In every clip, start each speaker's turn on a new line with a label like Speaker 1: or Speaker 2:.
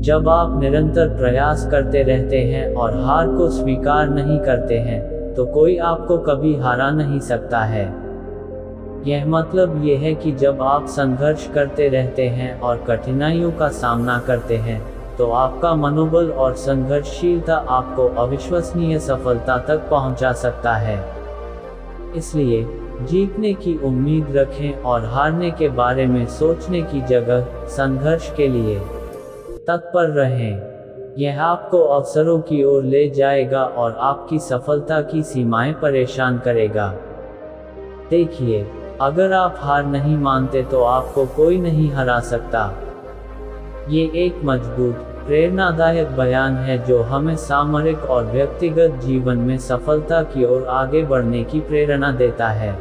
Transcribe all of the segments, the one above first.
Speaker 1: जब आप निरंतर प्रयास करते रहते हैं और हार को स्वीकार नहीं करते हैं, तो कोई आपको कभी हरा नहीं सकता है। यह मतलब ये है कि जब आप संघर्ष करते रहते हैं और कठिनाइयों का सामना करते हैं, तो आपका मनोबल और संघर्षशीलता आपको अविश्वसनीय सफलता तक पहुंचा सकता है। इसलिए जीतने की उम्मीद रखें और हारने के बारे में सोचने की जगह संघर्ष के लिए तत्पर रहें। यह आपको अवसरों की ओर ले जाएगा और आपकी सफलता की सीमाएं परेशान करेगा। देखिए, अगर आप हार नहीं मानते तो आपको कोई नहीं हरा सकता। ये एक मजबूत, प्रेरणादायक बयान है जो हमें सामरिक और व्यक्तिगत जीवन में सफलता की ओर आगे बढ़ने की प्रेरणा देता है।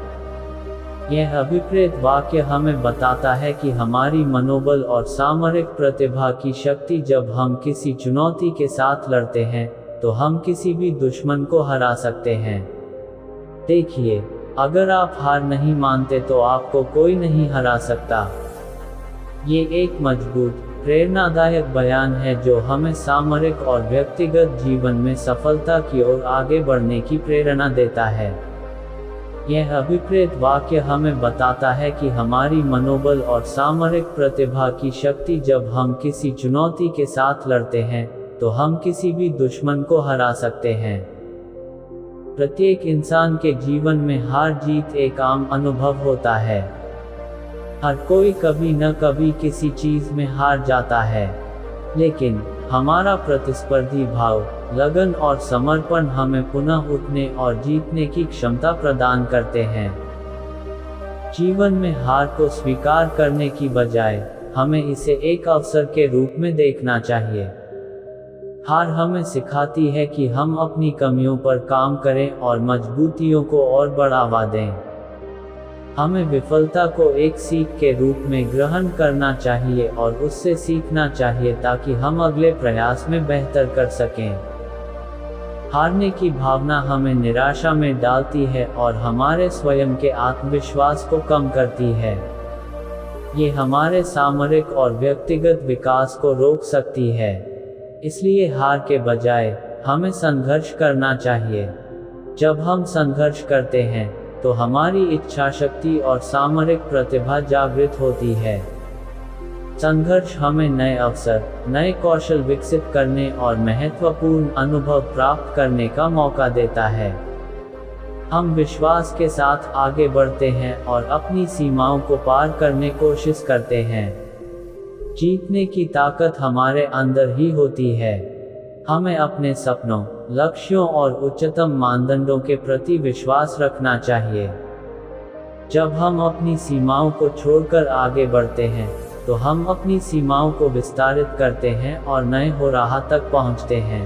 Speaker 1: यह अभिप्रेत वाक्य हमें बताता है कि हमारी मनोबल और सामरिक प्रतिभा की शक्ति जब हम किसी चुनौती के साथ लड़ते हैं, तो हम किसी भी दुश्मन को हरा सकते हैं। देखिए, अगर आप हार नहीं मानते तो आपको कोई नहीं हरा सकता। ये एक मजबूत, प्रेरणादायक बयान है जो हमें सामरिक और व्यक्तिगत जीवन में सफलता की ओर आगे बढ़ने की प्रेरणा देता है। यह अभिप्रेत वाक्य हमें बताता है कि हमारी मनोबल और सामरिक प्रतिभा की शक्ति जब हम किसी चुनौती के साथ लड़ते हैं, तो हम किसी भी दुश्मन को हरा सकते हैं। प्रत्येक इंसान के जीवन में हार जीत एक आम अनुभव होता है। हर कोई कभी न कभी किसी चीज में हार जाता है, लेकिन हमारा प्रतिस्पर्धी भाव, लगन और समर्पण हमें पुनः उठने और जीतने की क्षमता प्रदान करते हैं। जीवन में हार को स्वीकार करने की बजाय हमें इसे एक अवसर के रूप में देखना चाहिए। हार हमें सिखाती है कि हम अपनी कमियों पर काम करें और मजबूतियों को और बढ़ावा दें। हमें विफलता को एक सीख के रूप में ग्रहण करना चाहिए और उससे सीखना चाहिए ताकि हम अगले प्रयास में बेहतर कर सकें। हारने की भावना हमें निराशा में डालती है और हमारे स्वयं के आत्मविश्वास को कम करती है। ये हमारे सामरिक और व्यक्तिगत विकास को रोक सकती है। इसलिए हार के बजाय हमें संघर्ष करना चाहिए। जब हम संघर्ष करते हैं, तो हमारी इच्छा शक्ति और सामरिक प्रतिभा जागृत होती है। संघर्ष हमें नए अवसर, नए कौशल विकसित करने और महत्वपूर्ण अनुभव प्राप्त करने का मौका देता है। हम विश्वास के साथ आगे बढ़ते हैं और अपनी सीमाओं को पार करने की कोशिश करते हैं। जीतने की ताकत हमारे अंदर ही होती है। हमें अपने सपनों, लक्ष्यों और उच्चतम मानदंडों के प्रति विश्वास रखना चाहिए। जब हम अपनी सीमाओं को छोड़कर आगे बढ़ते हैं, तो हम अपनी सीमाओं को विस्तारित करते हैं और नए होराह तक पहुंचते हैं।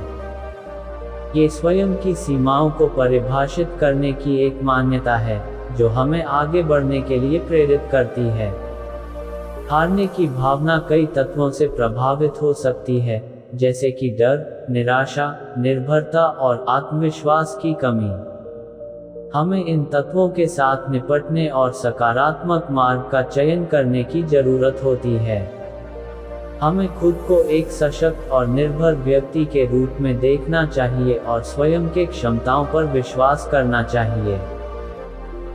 Speaker 1: ये स्वयं की सीमाओं को परिभाषित करने की एक मान्यता है जो हमें आगे बढ़ने के लिए प्रेरित करती है। हारने की भावना कई तत्वों से प्रभावित हो सकती है, जैसे कि डर, निराशा, निर्भरता और आत्मविश्वास की कमी। हमें इन तत्वों के साथ निपटने और सकारात्मक मार्ग का चयन करने की जरूरत होती है। हमें खुद को एक सशक्त और निर्भर व्यक्ति के रूप में देखना चाहिए और स्वयं के क्षमताओं पर विश्वास करना चाहिए।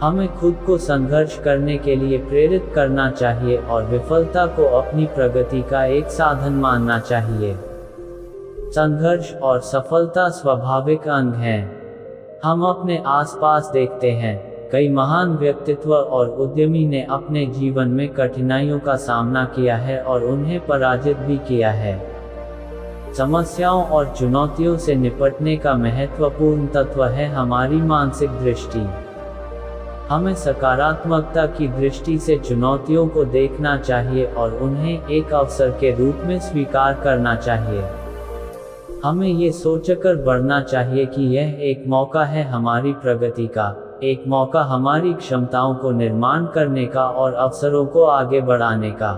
Speaker 1: हमें खुद को संघर्ष करने के लिए प्रेरित करना चाहिए और विफलता को अपनी प्रगति का एक साधन मानना चाहिए। संघर्ष और सफलता स्वाभाविक अंग हैं। हम अपने आसपास देखते हैं, कई महान व्यक्तित्व और उद्यमी ने अपने जीवन में कठिनाइयों का सामना किया है और उन्हें पराजित भी किया है। समस्याओं और चुनौतियों से निपटने का महत्वपूर्ण तत्व है हमारी मानसिक दृष्टि। हमें सकारात्मकता की दृष्टि से चुनौतियों को देखना चाहिए और उन्हें एक अवसर के रूप में स्वीकार करना चाहिए। हमें ये सोचकर बढ़ना चाहिए कि यह एक मौका है हमारी प्रगति का, एक मौका हमारी क्षमताओं को निर्माण करने का और अवसरों को आगे बढ़ाने का।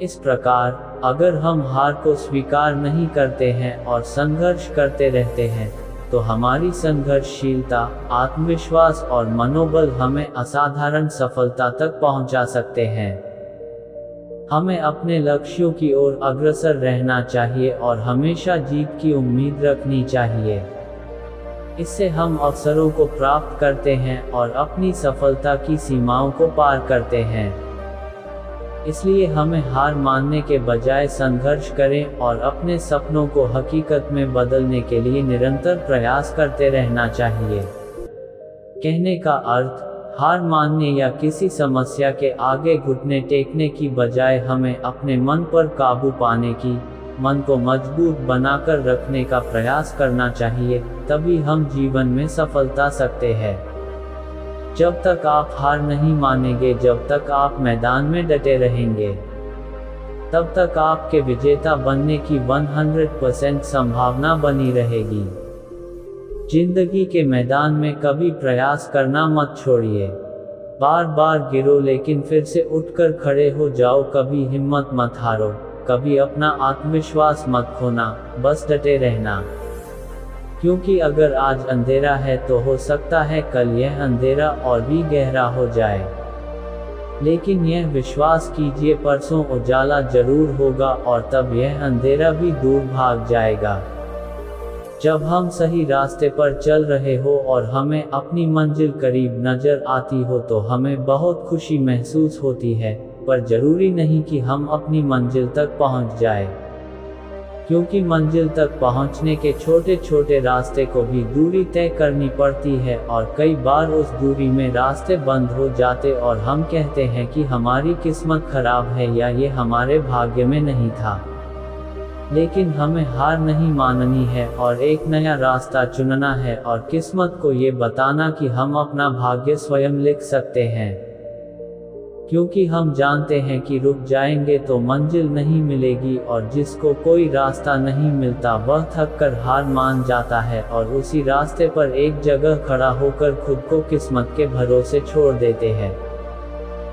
Speaker 1: इस प्रकार, अगर हम हार को स्वीकार नहीं करते हैं और संघर्ष करते रहते हैं, तो हमारी संघर्षशीलता, आत्मविश्वास और मनोबल हमें असाधारण सफलता तक पहुंचा सकते हैं। हमें अपने लक्ष्यों की ओर अग्रसर रहना चाहिए और हमेशा जीत की उम्मीद रखनी चाहिए। इससे हम अवसरों को प्राप्त करते हैं और अपनी सफलता की सीमाओं को पार करते हैं। इसलिए हमें हार मानने के बजाय संघर्ष करें और अपने सपनों को हकीकत में बदलने के लिए निरंतर प्रयास करते रहना चाहिए। कहने का अर्थ, हार मानने या किसी समस्या के आगे घुटने टेकने की बजाय हमें अपने मन पर काबू पाने की, मन को मजबूत बनाकर रखने का प्रयास करना चाहिए, तभी हम जीवन में सफलता सकते हैं। जब तक आप हार नहीं मानेंगे, जब तक आप मैदान में डटे रहेंगे, तब तक आपके विजेता बनने की 100% संभावना बनी रहेगी। जिंदगी के मैदान में कभी प्रयास करना मत छोड़िए। बार बार गिरो लेकिन फिर से उठकर खड़े हो जाओ। कभी हिम्मत मत हारो, कभी अपना आत्मविश्वास मत खोना, बस डटे रहना। क्योंकि अगर आज अंधेरा है तो हो सकता है कल यह अंधेरा और भी गहरा हो जाए। लेकिन यह विश्वास कीजिए, परसों उजाला जरूर होगा और तब यह अंधेरा भी दूर भाग जाएगा। जब हम सही रास्ते पर चल रहे हो और हमें अपनी मंजिल करीब नजर आती हो तो हमें बहुत खुशी महसूस होती है, पर जरूरी नहीं कि हम अपनी मंजिल तक पहुंच जाए। क्योंकि मंजिल तक पहुंचने के छोटे छोटे रास्ते को भी दूरी तय करनी पड़ती है और कई बार उस दूरी में रास्ते बंद हो जाते और हम कहते हैं कि हमारी किस्मत खराब है या ये हमारे भाग्य में नहीं था। लेकिन हमें हार नहीं माननी है और एक नया रास्ता चुनना है और किस्मत को ये बताना कि हम अपना भाग्य स्वयं लिख सकते हैं। क्योंकि हम जानते हैं कि रुक जाएंगे तो मंजिल नहीं मिलेगी और जिसको कोई रास्ता नहीं मिलता वह थक कर हार मान जाता है और उसी रास्ते पर एक जगह खड़ा होकर खुद को किस्मत के भरोसे छोड़ देते हैं।